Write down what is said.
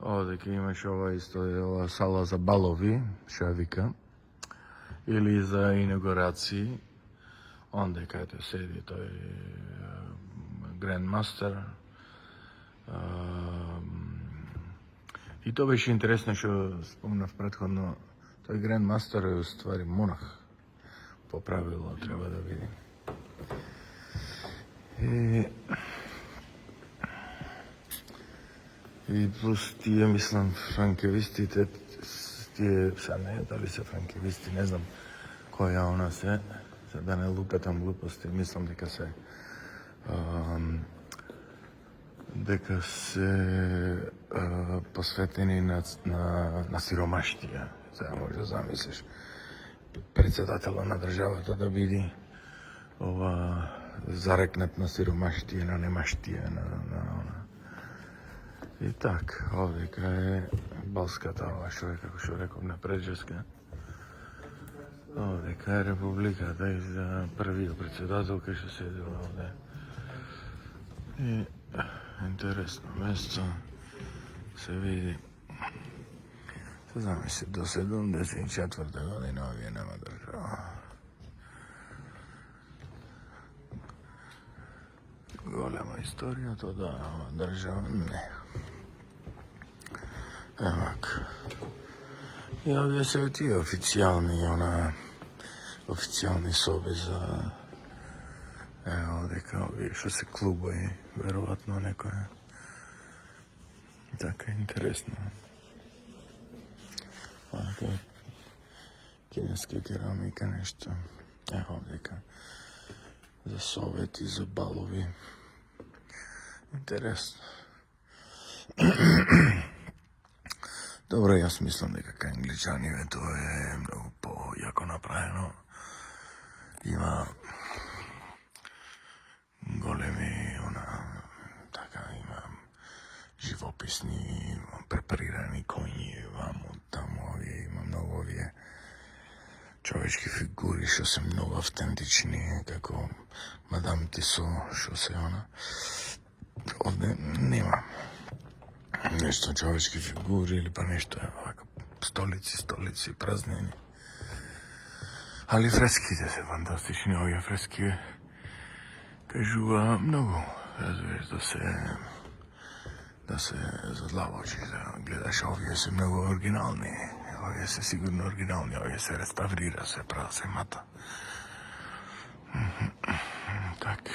Дека имаш ова исто ова сала за балови, што ја вика, или за инаугурации, онде каде седи тој Grandmaster. И тоа беше интересно што спомнав претходно, тој Grandmaster е уствари монах, по правило треба да видим. И плюс тие, мислам, франкевистите, тие са не, дали се франкевисти, не знам која она се, за да не лупетам глупости, мислам дека се посветени на сиромаштија. Сега може да замислиш председателот на државата да биде ова зарекнат на сиромаштија, на немаштија, на она. И так, овдека е балската ова како што реков на преджеска. Овдека е републиката и за првиот председател кај што седела овде. И интересно место се види. Се замисли, до 74-та година овие нема држава. Голема историја, тоа да, држава не. Евак. И овие се тие официјални соби за дека овие што се клубови, веројатно некоја. Така интересно. Така кинеска керамика нешто. Овдека за совети, за балови. Интересно. Добро, јас мислам дека кај англичаниве тоа е многу по-јако направено. Има големи, има живописни, препарирани коњи, ваму, таму, има многу овие човечки фигури што се многу автентични, како Мадам Тисо, што се она. Овде нема нешто човечки фигури или па нешто вака столици празнени. Али фреските се фантастични, овие фрески кажува многу, разбираш, да се задлавочи, да гледаш, овие се многу оригинални, овие се сигурно оригинални, овие се реставрира, се права, се мата. Так.